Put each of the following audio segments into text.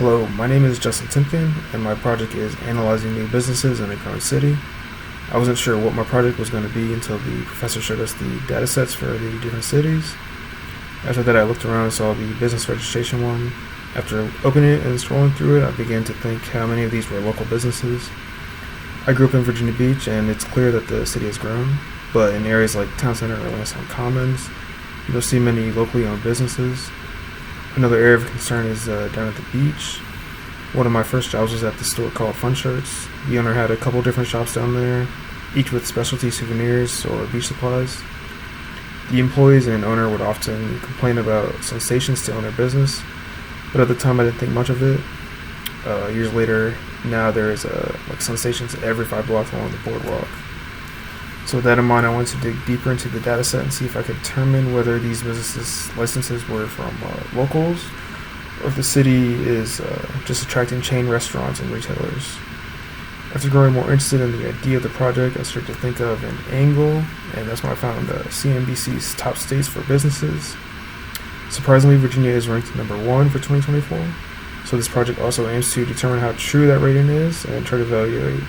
Hello, my name is Justin Timken, and my project is analyzing new businesses in a growing city. I wasn't sure what my project was going to be until the professor showed us the data sets for the different cities. After that, I looked around and saw the business registration one. After opening it and scrolling through it, I began to think how many of these were local businesses. I grew up in Virginia Beach, and it's clear that the city has grown, but in areas like Town Center or Lansdowne Commons, you don't see many locally owned businesses. Another area of concern is down at the beach. One of my first jobs was at the store called Fun Shirts. The owner had a couple different shops down there, each with specialty souvenirs or beach supplies. The employees and owner would often complain about sensations to own their business, but at the time I didn't think much of it. Years later, now there's sensations every 5 blocks along the boardwalk. So with that in mind, I wanted to dig deeper into the data set and see if I could determine whether these businesses' licenses were from locals, or if the city is just attracting chain restaurants and retailers. After growing more interested in the idea of the project, I started to think of an angle, and that's when I found CNBC's top states for businesses. Surprisingly, Virginia is ranked number 1 for 2024, so this project also aims to determine how true that rating is and try to evaluate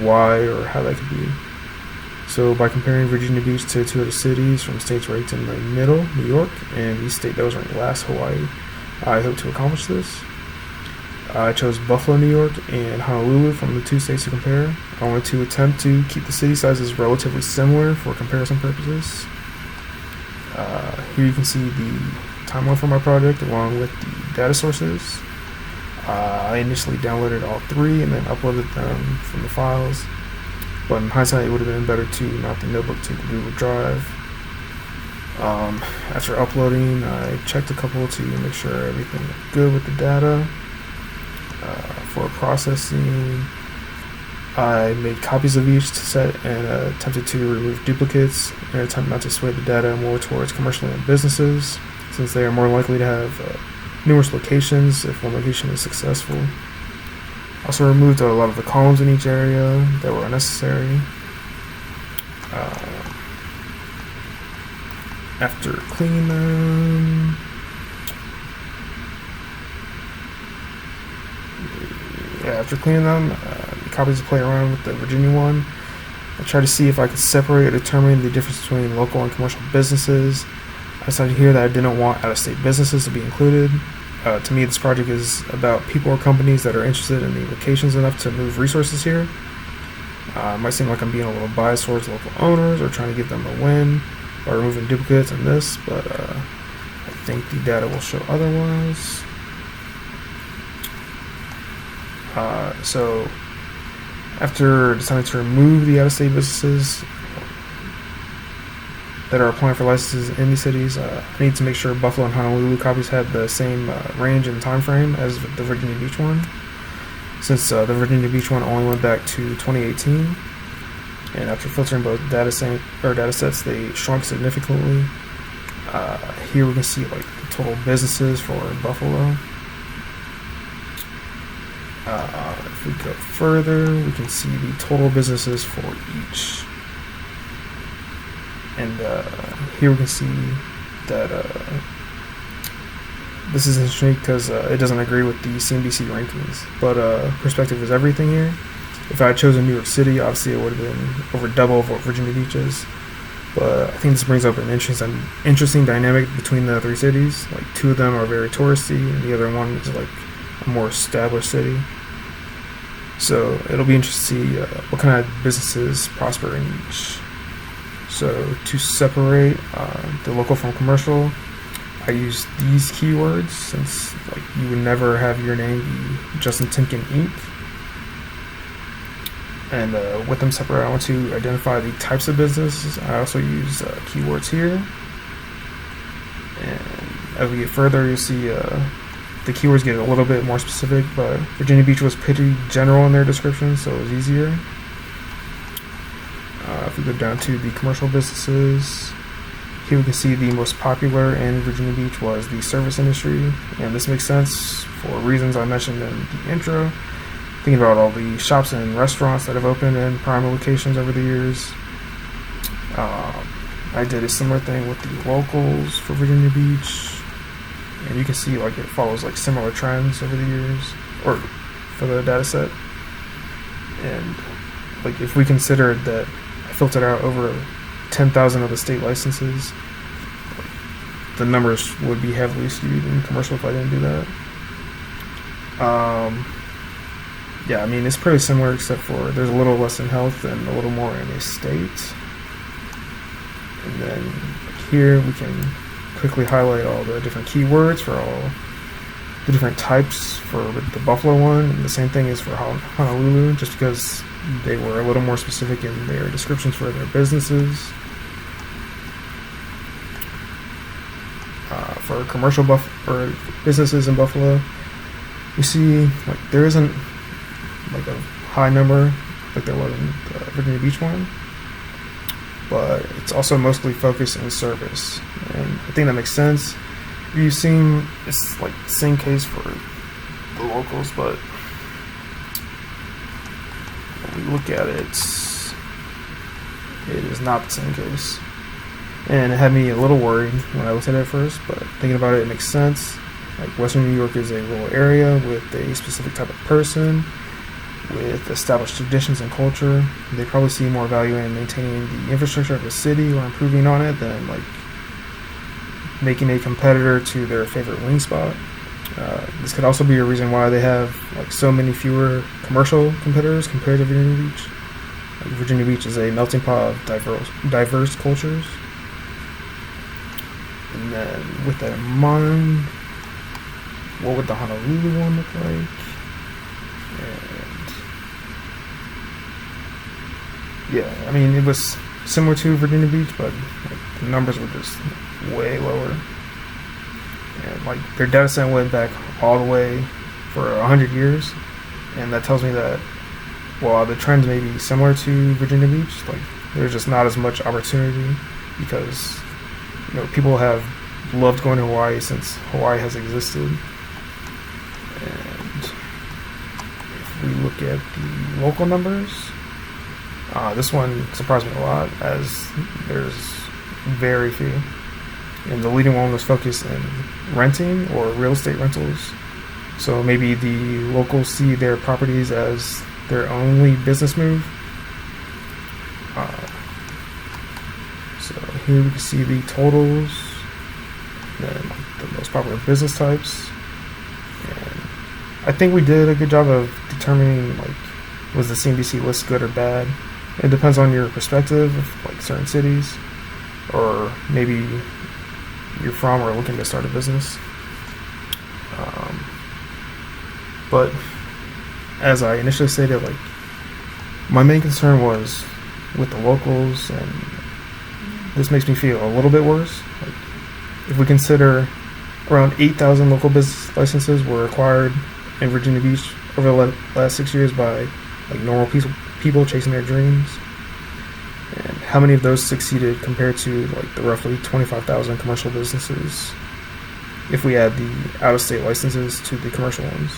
why or how that could be. So by comparing Virginia Beach to 2 other cities from states ranked in the middle, New York, and the state that was ranked last, Hawaii, I hope to accomplish this. I chose Buffalo, New York, and Honolulu from the 2 states to compare. I wanted to attempt to keep the city sizes relatively similar for comparison purposes. Here you can see the timeline for my project along with the data sources. I initially downloaded all 3 and then uploaded them from the files. But in hindsight, it would have been better to mount the notebook to the Google Drive. After uploading, I checked a couple to make sure everything looked good with the data. For processing, I made copies of each set and attempted to remove duplicates in an attempt not to sway the data more towards commercially owned businesses, since they are more likely to have numerous locations if one location is successful. Also removed a lot of the columns in each area that were unnecessary. After cleaning them, the copies to play around with the Virginia one. I tried to see if I could separate or determine the difference between local and commercial businesses. I decided here that I didn't want out-of-state businesses to be included. To me, this project is about people or companies that are interested in the locations enough to move resources here. It might seem like I'm being a little biased towards local owners or trying to give them a win by removing duplicates in this, but I think the data will show otherwise. So after deciding to remove the out-of-state businesses that are applying for licenses in these cities, I need to make sure Buffalo and Honolulu copies have the same range and time frame as the Virginia Beach one, since the Virginia Beach one only went back to 2018, and after filtering both data sets, they shrunk significantly. Here we can see the total businesses for Buffalo. If we go further, we can see the total businesses for each. And here we can see that this is interesting because it doesn't agree with the CNBC rankings. But perspective is everything here. If I had chosen New York City, obviously it would have been over double of what Virginia Beach is. But I think this brings up an interesting dynamic between the 3 cities. 2 of them are very touristy, and the other one is a more established city. So it'll be interesting to see what kind of businesses prosper in each. So to separate the local from commercial, I used these keywords since you would never have your name be Justin Timken Inc. And with them separate, I want to identify the types of businesses. I also use keywords here. And as we get further, you'll see the keywords get a little bit more specific, but Virginia Beach was pretty general in their description, so it was easier. If we go down to the commercial businesses, here we can see the most popular in Virginia Beach was the service industry, and this makes sense for reasons I mentioned in the intro. Thinking about all the shops and restaurants that have opened in prime locations over the years. I did a similar thing with the locals for Virginia Beach. and you can see like it follows like similar trends over the years, or for the data set. And like if we considered that I filtered out over 10,000 of the state licenses, the numbers would be heavily skewed in commercial if I didn't do that. Yeah, I mean, it's pretty similar except for there's a little less in health and a little more in estate. And then here we can quickly highlight all the different keywords for all the different types for the Buffalo one. And the same thing is for Honolulu, just because they were a little more specific in their descriptions for their businesses. For commercial or businesses in Buffalo, we see like there isn't like a high number like there was in the Virginia Beach one, but it's also mostly focused in service, and I think that makes sense. You've seen it's like the same case for the locals, but when we look at it, it is not the same case. And it had me a little worried when I looked at it at first, but thinking about it, it makes sense. Like Western New York is a rural area with a specific type of person, with established traditions and culture. They probably see more value in maintaining the infrastructure of the city or improving on it than like making a competitor to their favorite wing spot. This could also be a reason why they have like so many fewer commercial competitors compared to Virginia Beach. Like Virginia Beach is a melting pot of diverse cultures. And then with that in mind, what would the Honolulu one look like? And yeah, I mean, it was similar to Virginia Beach, but like, the numbers were just way lower. And like their data set went back all the way for 100 years, and that tells me that while the trends may be similar to Virginia Beach, like there's just not as much opportunity because people have loved going to Hawaii since Hawaii has existed. And if we look at the local numbers, this one surprised me a lot as there's very few. And the leading one was focused in renting or real estate rentals. So maybe the locals see their properties as their only business move. So here we can see the totals, then the most popular business types. And I think we did a good job of determining like was the CNBC list good or bad. It depends on your perspective of like certain cities, or maybe you're from or looking to start a business. But as I initially stated, like my main concern was with the locals, and this makes me feel a little bit worse. Like, if we consider around 8,000 local business licenses were acquired in Virginia Beach over the last 6 years by like normal people chasing their dreams, and how many of those succeeded compared to like the roughly 25,000 commercial businesses if we add the out-of-state licenses to the commercial ones.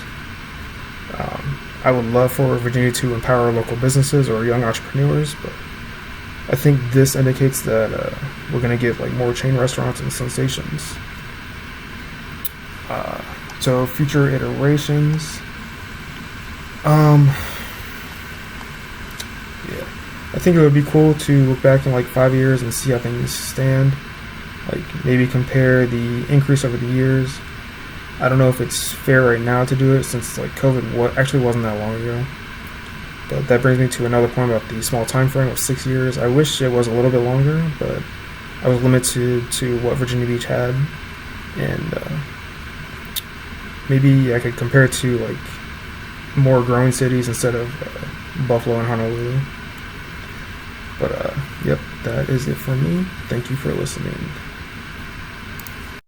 I would love for Virginia to empower local businesses or young entrepreneurs, but I think this indicates that we're going to get like more chain restaurants and sensations. So future iterations, yeah, I think it would be cool to look back in like 5 years and see how things stand. Like maybe compare the increase over the years. I don't know if it's fair right now to do it since like COVID actually wasn't that long ago. But that brings me to another point about the small time frame of 6 years. I wish it was a little bit longer, but I was limited to what Virginia Beach had, and maybe I could compare it to like more growing cities instead of Buffalo and Honolulu. But yep, that is it for me. Thank you for listening.